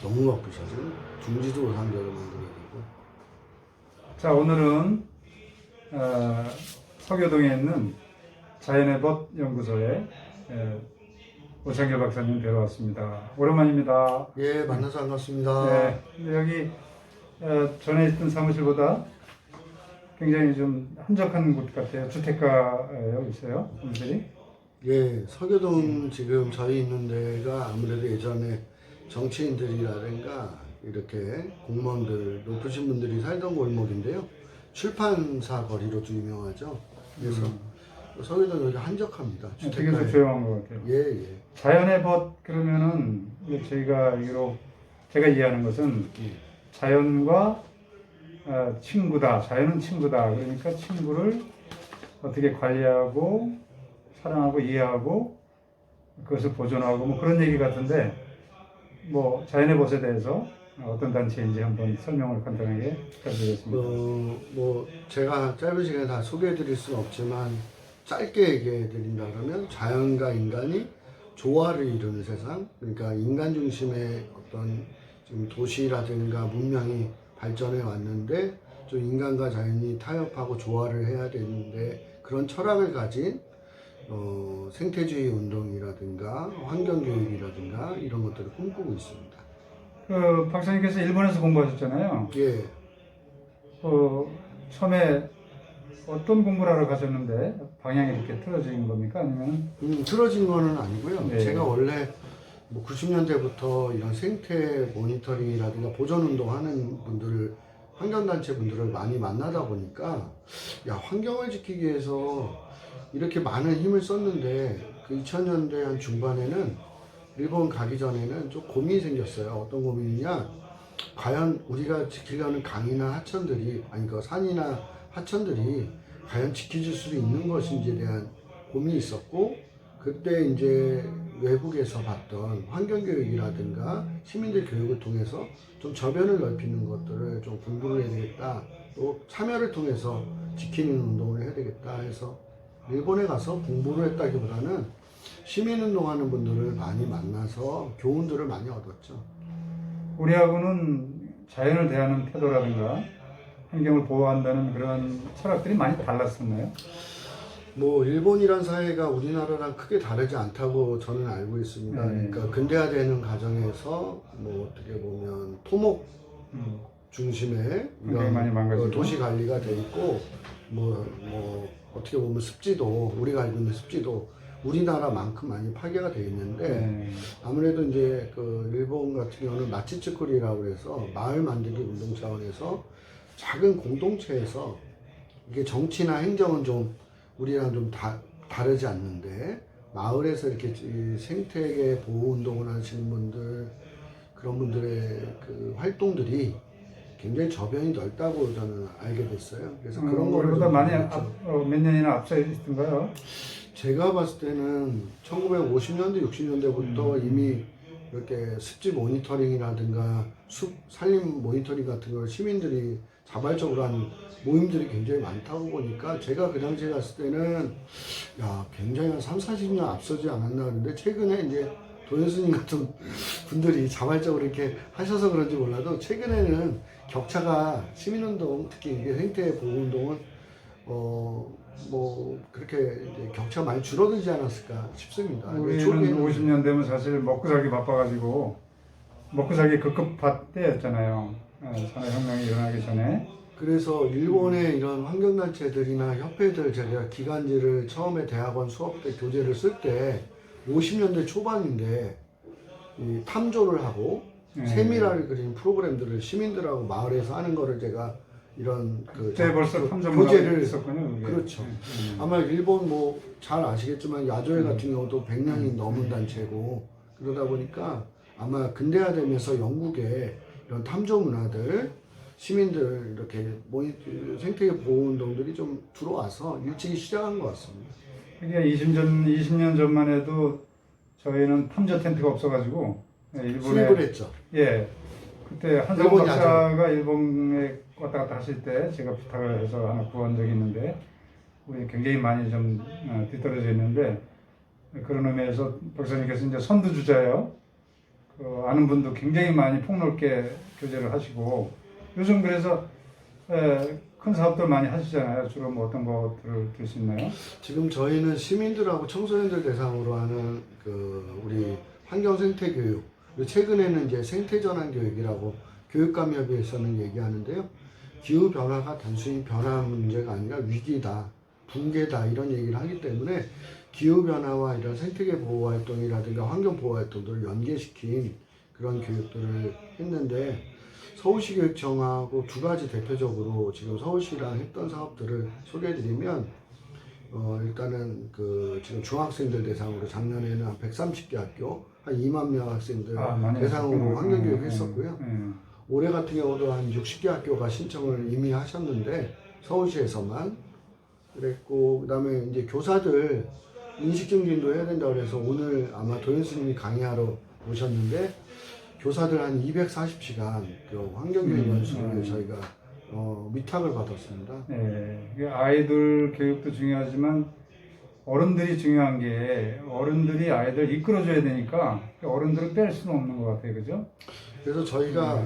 너무 바쁘셔서 둥지도 상자를 만들어야 되고. 자, 오늘은 서교동에 있는 자연의 벗 연구소에 오창길 박사님 뵈러 왔습니다. 오랜만입니다. 예, 만나서 반갑습니다. 네, 근데 여기 전에 있던 사무실보다 굉장히 좀 한적한 곳 같아요. 주택가에 있어요, 분들이. 예, 서교동 지금 저희 있는 데가 아무래도 예전에 정치인들이라든가 이렇게 공무원들, 높으신 분들이 살던 골목인데요. 출판사 거리로도 유명하죠. 그래서 서교동 여기 한적합니다. 되게 좀 조용한 것 같아요. 예, 예. 자연의 벗 그러면은 저희가 알기로 제가 이해하는 것은 예. 자연과 친구다. 자연은 친구다. 그러니까 친구를 어떻게 관리하고 사랑하고 이해하고 그것을 보존하고 뭐 그런 얘기 같은데, 뭐 자연의 벗에 대해서 어떤 단체인지 한번 설명을 간단하게 부탁드리겠습니다. 뭐 제가 짧은 시간에 다 소개해드릴 수는 없지만 짧게 얘기해드린다 그러면 자연과 인간이 조화를 이루는 세상, 그러니까 인간 중심의 어떤 지금 도시라든가 문명이 발전해 왔는데 좀 인간과 자연이 타협하고 조화를 해야 되는데 그런 철학을 가진 생태주의 운동이라든가 환경교육이라든가 이런 것들을 꿈꾸고 있습니다. 그 박사님께서 일본에서 공부하셨잖아요. 예. 처음에 어떤 공부를 하러 가셨는데 방향이 이렇게 틀어진 겁니까? 아니면 틀어진 거는 아니고요. 네. 제가 원래 뭐 90년대부터 이런 생태 모니터링이라든가 보존운동 하는 분들을, 환경단체 분들을 많이 만나다 보니까, 야, 환경을 지키기 위해서 이렇게 많은 힘을 썼는데, 그 2000년대 한 중반에는 일본 가기 전에는 좀 고민이 생겼어요. 어떤 고민이냐? 과연 우리가 지키려는 강이나 하천들이, 아니, 그 산이나 하천들이 과연 지켜질 수 있는 것인지에 대한 고민이 있었고, 그때 이제 외국에서 봤던 환경교육이라든가 시민들 교육을 통해서 좀 저변을 넓히는 것들을 좀 공부를 해야 되겠다. 또 참여를 통해서 지키는 운동을 해야 되겠다 해서 일본에 가서 공부를 했다기보다는 시민운동하는 분들을 많이 만나서 교훈들을 많이 얻었죠. 우리하고는 자연을 대하는 태도라든가 환경을 보호한다는 그런 철학들이 많이 달랐었나요? 뭐 일본이란 사회가 우리나라랑 크게 다르지 않다고 저는 알고 있습니다. 그러니까 근대화되는 과정에서 뭐 어떻게 보면 토목 중심의 이런 많이 망가지고 도시 관리가 돼 있고, 뭐 어떻게 보면 습지도, 우리가 알고 있는 습지도 우리나라만큼 많이 파괴가 돼 있는데, 아무래도 이제 그 일본 같은 경우는 마치츠쿠리라고 해서 마을 만들기 운동 차원에서 작은 공동체에서, 이게 정치나 행정은 좀 우리랑 좀 다르지 않는데 마을에서 이렇게 생태계 보호 운동을 하시는 분들, 그런 분들의 그 활동들이 굉장히 저변이 넓다고 저는 알게 됐어요. 그래서 그런 거를 우리보다 많이 몇 년이나 앞서 있던가요? 제가 봤을 때는 1950년대, 60년대부터 이미 이렇게 습지 모니터링이라든가 숲 산림 모니터링 같은 걸 시민들이 자발적으로 하는 모임들이 굉장히 많다고 보니까, 제가 그 당시에 갔을 때는 야, 굉장히 한 30, 40년 앞서지 않았나 하는데, 최근에 이제 도현수님 같은 분들이 자발적으로 이렇게 하셔서 그런지 몰라도 최근에는 격차가, 시민운동, 특히 이게 생태보호운동은 뭐 그렇게 이제 격차가 많이 줄어들지 않았을까 싶습니다. 우리는 50년 되면 사실 먹고 살기 바빠가지고 먹고 살기 급급할 때였잖아요. 산업혁명이 일어나기 전에. 그래서 일본의 이런 환경단체들이나 협회들, 제가 기간지를 처음에 대학원 수업 때 교재를 쓸 때 50년대 초반인데 이 탐조를 하고 세밀하게 그린 프로그램들을 시민들하고 마을에서 하는 거를 제가 이런 그때 벌써 탐조 교재를 있었군요. 그게. 그렇죠. 아마 일본 뭐 잘 아시겠지만 야조회 같은 경우도 100년이 넘은 단체고, 그러다 보니까 아마 근대화되면서 영국에 이런 탐조 문화들, 시민들 이렇게 생태계 보호 운동들이 좀 들어와서 일찍이 시작한 것 같습니다. 그게 20년 전만 해도 저희는 탐조 텐트가 없어가지고 일본에 수입을 했죠. 예, 그때 한성훈 박사가 일본에 왔다 갔다 하실 때 제가 부탁을 해서 하나 구한 적이 있는데, 우리 굉장히 많이 좀 뒤떨어져 있는데, 그런 의미에서 박사님께서 이제 선두주자예요. 아는 분도 굉장히 많이 폭넓게 교제를 하시고 요즘 그래서 큰 사업들 많이 하시잖아요. 주로 뭐 어떤 것들을 들 수 있나요? 지금 저희는 시민들하고 청소년들 대상으로 하는 우리 환경 생태 교육, 그리고 최근에는 이제 생태 전환 교육이라고 교육감협의회에서는 얘기하는데요. 기후 변화가 단순히 변화 문제가 아니라 위기다, 붕괴다 이런 얘기를 하기 때문에 기후 변화와 이런 생태계 보호 활동이라든가 환경 보호 활동들을 연계시킨 그런 교육들을 했는데 서울시 교육청하고 두 가지 대표적으로 지금 서울시랑 했던 사업들을 소개해드리면 일단은 지금 중학생들 대상으로 작년에는 한 130개 학교 한 2만 명 학생들 대상으로 환경교육 했었고요. 올해 같은 경우도 한 60개 학교가 신청을 이미 하셨는데 서울시에서만 그랬고 그다음에 이제 교사들 인식증진도 해야 된다고 그래서 오늘 아마 도현 스님이 강의하러 오셨는데 교사들 한 240시간 환경교육 연수를 저희가 위탁을 받았습니다. 네, 아이들 교육도 중요하지만 어른들이 중요한 게 어른들이 아이들 이끌어줘야 되니까 어른들을 뺄 수는 없는 것 같아요, 그죠? 그래서 저희가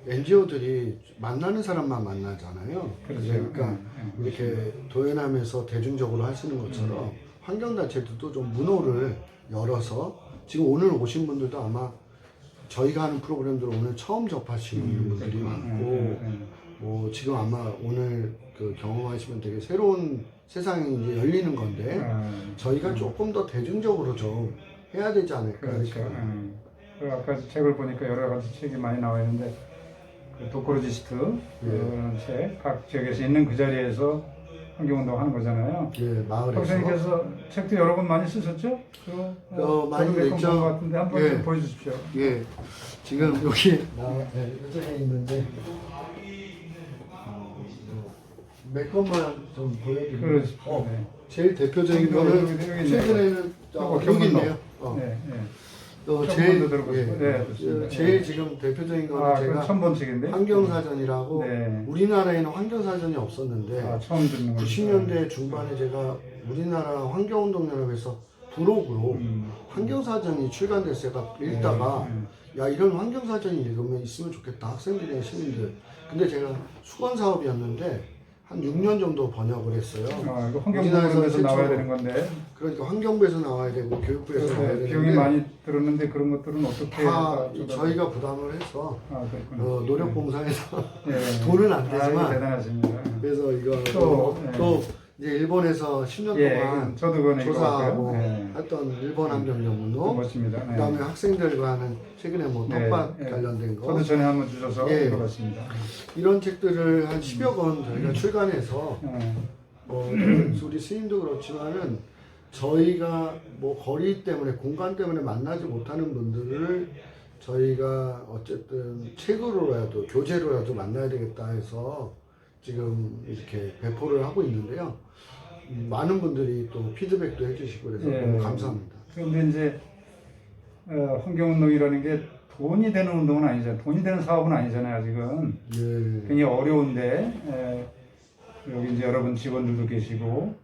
NGO들이 만나는 사람만 만나잖아요. 그렇죠. 그러니까 이렇게 도연하면서 대중적으로 하시는 것처럼 환경단체들도 좀 문호를 열어서 지금 오늘 오신 분들도 아마 저희가 하는 프로그램들 오늘 처음 접하시는 분들이 많고 뭐 지금 아마 오늘 경험하시면 되게 새로운 세상이 이제 열리는 건데 저희가 조금 더 대중적으로 좀 해야 되지 않을까. 그렇죠. 아까 책을 보니까 여러 가지 책이 많이 나와 있는데 도코르지스트 그런 책, 각 지역에서 있는 그 자리에서 환경운동 하는 거잖아요. 예, 마을에서. 박사님께서 책도 여러 권 많이 쓰셨죠? 많이 냈죠. 것 같은데 한번 예. 좀 보여주십시오. 예, 지금 여기 요즘에 있는데 몇 것만 좀 보여드리면 그러십시오. 네. 제일 대표적인 거는 여기 있네요. 최근에는 여기 있네요. 네, 네. 제일, 들어보시고. 네, 좋습니다. 제일 지금 대표적인 거는 그건 제가 처음 본 책인데? 환경사전이라고 네. 우리나라에는 환경사전이 없었는데 처음 듣는 거죠. 90년대 중반에 제가 우리나라 환경운동연합에서 부록으로 환경사전이 출간됐을 때가 읽다가 야 이런 환경사전이 읽으면 있으면 좋겠다 학생들이나 시민들. 근데 제가 수건 사업이었는데 한 6년 정도 번역을 했어요. 이거 환경부에서 나와야 되는 건데. 그러니까 환경부에서 나와야 되고 교육부에서 나와야 되는데 비용이 많이 들었는데 그런 것들은 어떻게 다 저희가 부담을 해서 노력봉사해서 돈은 안 되지만 대단하십니다. 그래서 이거 또 이제 일본에서 10년 동안 저도 그거 조사하고 했던 일본 환경연구노 멋집니다. 그다음에 학생들과 하는 최근에 뭐 텃밭 관련된 거 저도 전에 한번 주셔서 읽어봤습니다. 이런 책들을 한 10여 권 저희가 출간해서 우리 스님도 그렇지만은 저희가 뭐 거리 때문에 공간 때문에 만나지 못하는 분들을 저희가 어쨌든 책으로라도 교재로라도 만나야 되겠다 해서 지금 이렇게 배포를 하고 있는데요. 많은 분들이 또 피드백도 해주시고 그래서 너무 감사합니다. 그런데 이제 환경운동이라는 게 돈이 되는 운동은 아니잖아요. 돈이 되는 사업은 아니잖아요. 지금 굉장히 어려운데 여기 이제 여러분 직원들도 계시고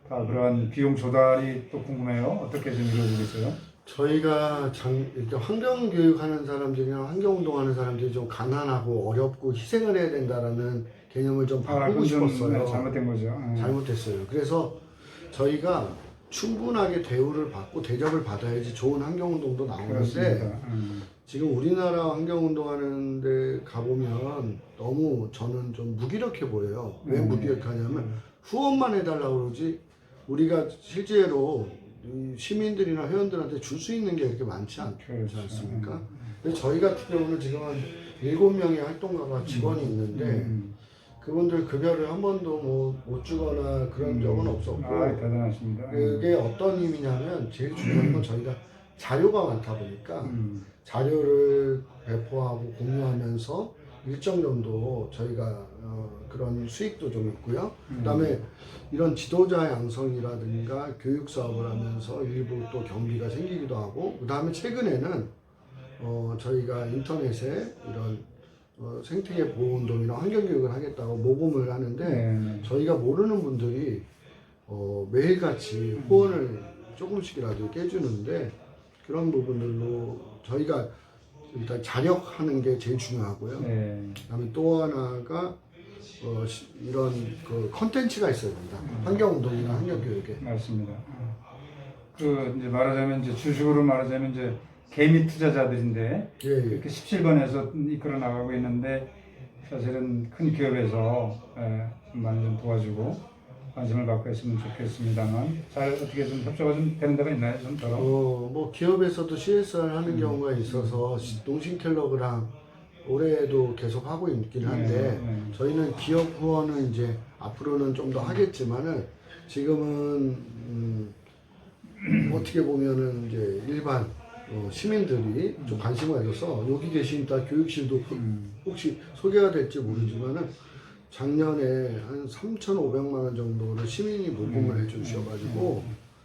다 그러한 비용 조달이 또 궁금해요. 어떻게 좀 이루어지고 있어요? 저희가 일단 환경교육하는 사람들이나 환경운동하는 사람들이 좀 가난하고 어렵고 희생을 해야 된다라는 개념을 좀 바꾸고 싶었어요. 잘못된 거죠. 잘못됐어요. 그래서 저희가 충분하게 대우를 받고 대접을 받아야지 좋은 환경운동도 나오는데 지금 우리나라 환경운동하는 데 가보면 너무 저는 좀 무기력해 보여요. 왜 무기력하냐면 후원만 해달라고 그러지 우리가 실제로 시민들이나 회원들한테 줄 수 있는 게 그렇게 많지 않지 않습니까? 그래서 저희 같은 경우는 지금 한 7명의 활동가가 직원이 있는데 그분들 급여를 한 번도 뭐 못 주거나 그런 적은 없었고 대단하십니다. 그게 어떤 의미냐면 제일 중요한 건 저희가 자료가 많다 보니까 자료를 배포하고 공유하면서 일정 정도 저희가 그런 수익도 좀 있고요. 그다음에 이런 지도자 양성이라든가 교육 사업을 하면서 일부 또 경비가 생기기도 하고 그다음에 최근에는 저희가 인터넷에 이런 생태계 보호운동이나 환경교육을 하겠다고 모금을 하는데 저희가 모르는 분들이 매일같이 후원을 조금씩이라도 깨주는데 그런 부분들로 저희가 일단 자력하는 게 제일 중요하고요. 그다음에 또 하나가 이런 그 컨텐츠가 있어야 된다. 환경운동이나 환경교육에. 맞습니다. 그 이제 말하자면 이제 주식으로 말하자면 이제 개미 투자자들인데 이렇게 17번에서 이끌어 나가고 있는데 사실은 큰 기업에서 좀 많이 좀 도와주고 관심을 갖고 했으면 좋겠습니다만 잘 어떻게 좀 협조가 좀 되는 데가 있나요? 좀 더러. 뭐 기업에서도 CSR 하는 경우가 있어서 농신켈러그랑 올해도 계속 하고 있긴 한데 저희는 기업 후원은 이제 앞으로는 좀 더 하겠지만은 지금은 어떻게 보면은 이제 일반 시민들이 좀 관심을 가져서 여기 계신 다 교육실도 혹시 소개가 될지 모르지만은 작년에 한 3,500만 원 정도를 시민이 모금을 해주셔가지고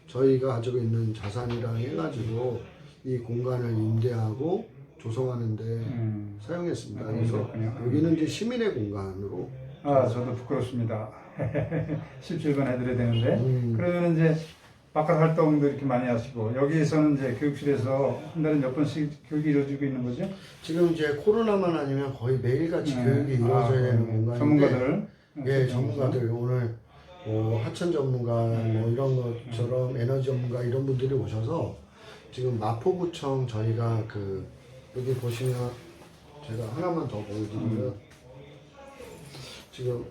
저희가 가지고 있는 자산이랑 해가지고 이 공간을 임대하고 조성하는데 사용했습니다. 그래서 여기는 이제 시민의 공간으로. 저도 부끄럽습니다. 17번 해드려야 되는데 그러면 이제 바깥 활동도 이렇게 많이 하시고 여기에서는 이제 교육실에서 한 달에 몇 번씩 교육이 이루어지고 있는 거죠? 지금 이제 코로나만 아니면 거의 매일같이 교육이 이루어져야 되는 공간인데 전문가들 전문가들 오늘 하천 전문가 뭐 이런 것처럼 에너지 전문가 이런 분들이 오셔서 지금 마포구청 저희가 그 여기 보시면 제가 하나만 더 보여드리면 지금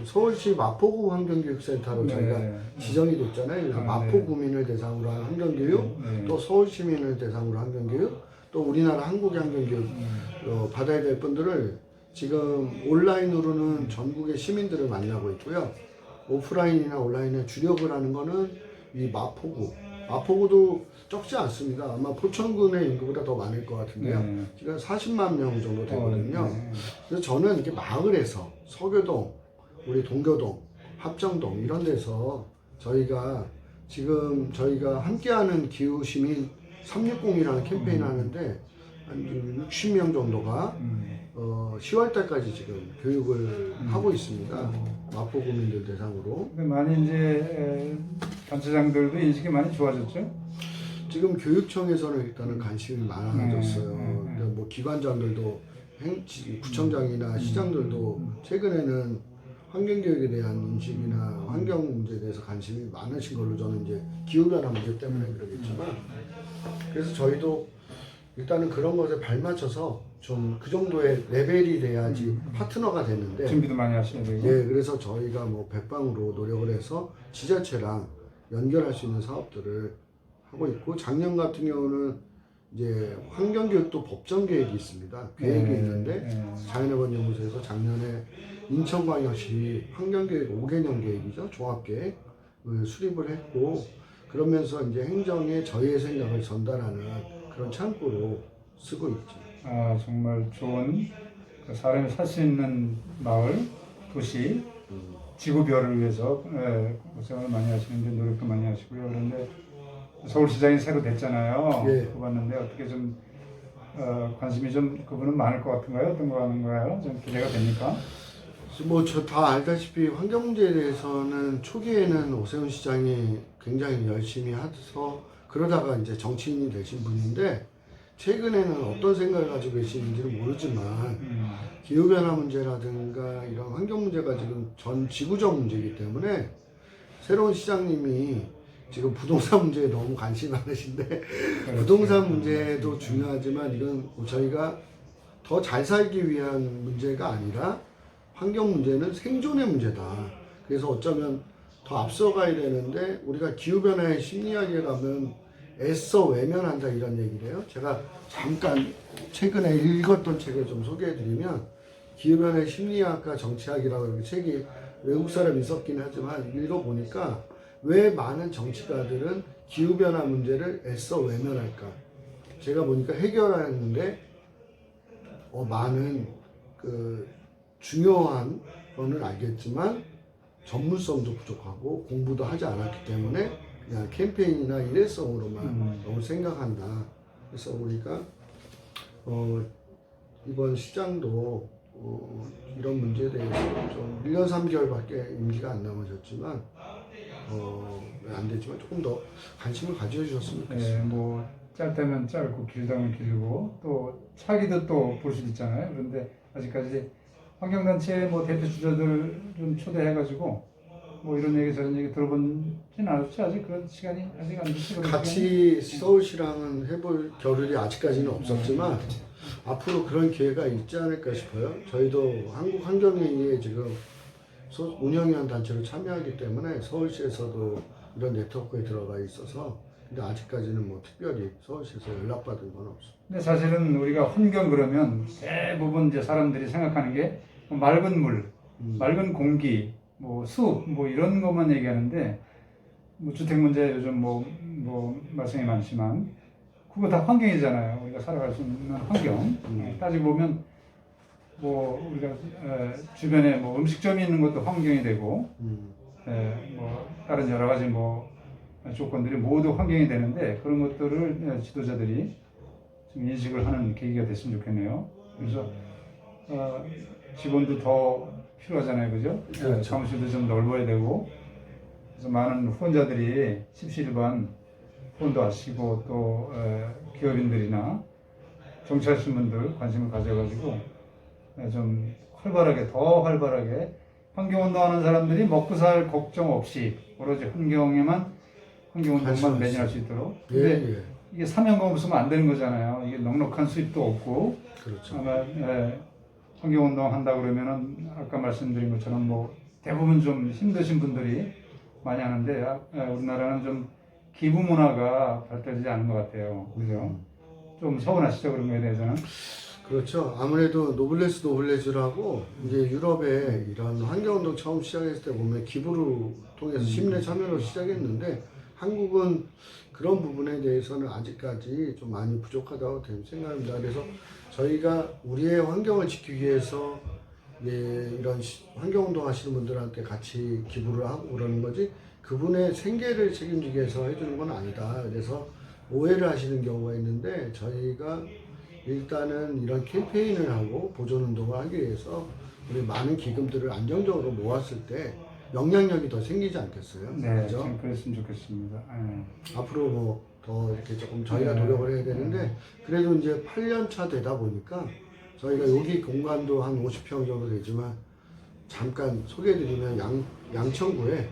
서울시 마포구 환경교육센터로 저희가 지정이 됐잖아요. 그래서 마포구민을 대상으로 한 환경교육, 또 서울시민을 대상으로 환경교육, 또 우리나라 한국의 환경교육 받아야 될 분들을 지금 온라인으로는 전국의 시민들을 만나고 있고요. 오프라인이나 온라인에 주력을 하는 거는 이 마포구도 적지 않습니다. 아마 포천군의 인구보다 더 많을 것 같은데요. 지금 40만 명 정도 되거든요. 그래서 저는 이렇게 마을에서 서교동, 우리 동교동, 합정동 이런 데서 저희가 함께하는 기후시민 360이라는 캠페인 하는데 한 60명 정도가 10월 달까지 지금 교육을 하고 있습니다. 마포구민들 대상으로. 많이 이제 단체장들도 인식이 많이 좋아졌죠? 지금 교육청에서는 일단은 관심이 많아졌어요. 뭐 기관장들도 구청장이나 시장들도 최근에는 환경교육에 대한 인식이나 환경 문제에 대해서 관심이 많으신 걸로 저는 이제 기후변화 문제 때문에 그러겠지만 그래서 저희도 일단은 그런 것에 발맞춰서 좀 그 정도의 레벨이 돼야지 파트너가 되는데 준비도 많이 하셔야 되고. 그래서 저희가 뭐 백방으로 노력을 해서 지자체랑 연결할 수 있는 사업들을 하고 있고 작년 같은 경우는 이제 환경교육도 법정 계획이 있습니다. 계획이 있는데 자연의원 연구소에서 작년에 인천광역시 환경교육 5개년 계획이죠. 종합계획을 수립을 했고 그러면서 이제 행정에 저희의 생각을 전달하는 그런 창구로 쓰고 있죠. 정말 좋은 사람이 살 수 있는 마을, 도시, 지구별을 위해서 고생을 많이 하시는데 노력도 많이 하시고요. 그런데 서울시장이 새로 됐잖아요. 뽑았는데 어떻게 좀 관심이 좀 그분은 많을 것 같은가요? 어떤 거 하는가요? 좀 기대가 됩니까? 뭐 저 다 알다시피 환경 문제에 대해서는 초기에는 오세훈 시장이 굉장히 열심히 해서 그러다가 이제 정치인이 되신 분인데 최근에는 어떤 생각을 가지고 계시는지는 모르지만 기후변화 문제라든가 이런 환경 문제가 지금 전 지구적 문제이기 때문에 새로운 시장님이 지금 부동산 문제에 너무 관심이 많으신데 부동산 문제도 중요하지만 이건 저희가 더 잘 살기 위한 문제가 아니라 환경 문제는 생존의 문제다. 그래서 어쩌면 더 앞서가야 되는데 우리가 기후변화의 심리학에 가면 애써 외면한다 이런 얘기를 해요. 제가 잠깐 최근에 읽었던 책을 좀 소개해드리면 기후변화의 심리학과 정치학이라고 이렇게 책이 외국 사람이 썼긴 하지만 읽어보니까 왜 많은 정치가들은 기후변화 문제를 애써 외면할까? 제가 보니까 해결하는데 많은 그 중요한 거는 알겠지만 전문성도 부족하고 공부도 하지 않았기 때문에 그냥 캠페인이나 일회성으로만 너무 생각한다. 그래서 우리가 이번 시장도 이런 문제에 대해서 좀 1년 3개월밖에 임기가 안 남아졌지만 안 되지만 조금 더 관심을 가져주셨으면 좋겠습니다. 네, 뭐 짧다면 짧고 길다면 길고 또 차기도 또 볼 수도 있잖아요. 그런데 아직까지 환경단체 뭐 대표 주자들 좀 초대해가지고 뭐 이런 얘기 저런 얘기 들어본지는 않았죠. 아직 그런 시간이 아직 안 됐죠. 같이 서울시랑은 해볼 겨를이 아직까지는 없었지만 앞으로 그런 기회가 있지 않을까 싶어요. 저희도 한국환경회의에 지금 운영위원 단체로 참여하기 때문에 서울시에서도 이런 네트워크에 들어가 있어서 근데 아직까지는 뭐 특별히 서울시에서 연락받은 건 없습니다. 근데 사실은 우리가 환경 그러면 대부분 이제 사람들이 생각하는 게 맑은 물, 맑은 공기, 뭐 숲, 뭐 이런 것만 얘기하는데 뭐 주택 문제 요즘 뭐 말씀이 많지만 그거 다 환경이잖아요. 우리가 살아갈 수 있는 환경. 따지고 보면 뭐 우리가 주변에 뭐 음식점이 있는 것도 환경이 되고 뭐 다른 여러 가지 뭐 조건들이 모두 환경이 되는데 그런 것들을 지도자들이 좀 인식을 하는 계기가 됐으면 좋겠네요. 그래서 직원도 더 필요하잖아요, 그죠? 그렇죠. 사무실도 좀 넓어야 되고 그래서 많은 후원자들이 십시일반 후원도 하시고 또 기업인들이나 정치하시는 분들 관심을 가져가지고 좀 더 활발하게 환경운동하는 사람들이 먹고 살 걱정 없이 오로지 환경운동만 매진할 수 있도록. 근데 이게 사명감 없으면 안 되는 거잖아요. 이게 넉넉한 수입도 없고. 그렇죠. 아마 환경운동 한다 그러면은 아까 말씀드린 것처럼 뭐 대부분 좀 힘드신 분들이 많이 하는데 우리나라는 좀 기부 문화가 발달되지 않은 것 같아요. 그죠? 좀 서운하시죠 그런 거에 대해서는? 그렇죠. 아무래도 노블레스라고 이제 유럽에 이런 환경운동 처음 시작했을 때 보면 기부를 통해서 시민의 참여로 시작했는데 한국은 그런 부분에 대해서는 아직까지 좀 많이 부족하다고 생각합니다. 그래서 저희가 우리의 환경을 지키기 위해서 이런 환경운동 하시는 분들한테 같이 기부를 하고 그러는 거지 그분의 생계를 책임지기 위해서 해주는 건 아니다. 그래서 오해를 하시는 경우가 있는데 저희가 일단은 이런 캠페인을 하고 보존운동을 하기 위해서 우리 많은 기금들을 안정적으로 모았을 때 영향력이 더 생기지 않겠어요? 네, 그렇죠? 좀 그랬으면 좋겠습니다. 앞으로 뭐 더 이렇게 조금 저희가 노력을 해야 되는데 그래도 이제 8년 차 되다 보니까 저희가 여기 공간도 한 50평 정도 되지만 잠깐 소개해드리면 양천구에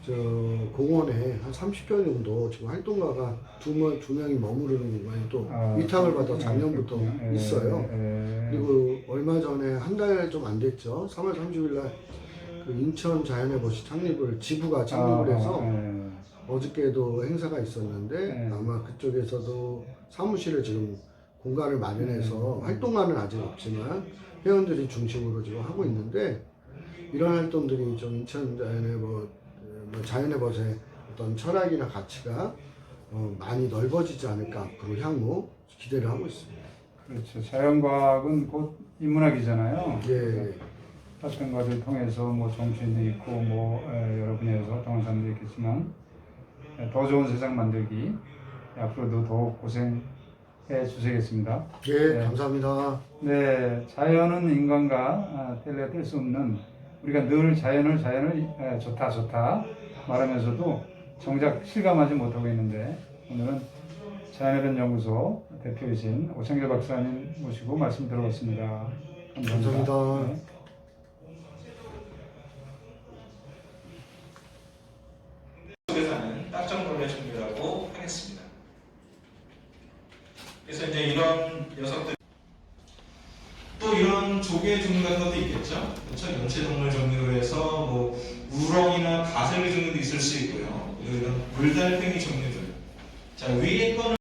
저 공원에 한 30평 정도 지금 활동가가 두 명이 머무르는 공간이 또 위탁을 받아 작년부터 있어요. 그리고 얼마 전에 한 달 좀 안 됐죠. 3월 30일 날 그 인천 자연의 벗이 지부가 창립을 해서 어저께도 행사가 있었는데 아마 그쪽에서도 사무실을 지금 공간을 마련해서 활동가는 아직 없지만 회원들이 중심으로 지금 하고 있는데 이런 활동들이 좀 인천 자연의 벗의 어떤 철학이나 가치가 많이 넓어지지 않을까 앞으로 향후 기대를 하고 있습니다. 그렇죠. 자연과학은 곧 인문학이잖아요. 예. 같은 것을 통해서 뭐 정치인도 있고 뭐 여러 분야에서 활동하는 사람도 있겠지만 더 좋은 세상 만들기 앞으로도 더욱 고생해 주시겠습니다. 예, 감사합니다. 네, 자연은 인간과 뗄래야 뗄 수 없는 우리가 늘 자연을 좋다 말하면서도 정작 실감하지 못하고 있는데 오늘은 자연의변 연구소 대표이신 오창길 박사님 모시고 말씀 들어봤습니다. 감사합니다. 네. 속에 사는 딱정벌레 종류라고 하겠습니다. 그래서 이제 이런 녀석들 또 이런 조개 종류 같은 것도 있겠죠. 그렇죠. 연체동물 종류로 해서 뭐 우렁이나 가슬리 종류도 있을 수 있고요. 그리고 이런 물달팽이 종류들. 자, 위에 거는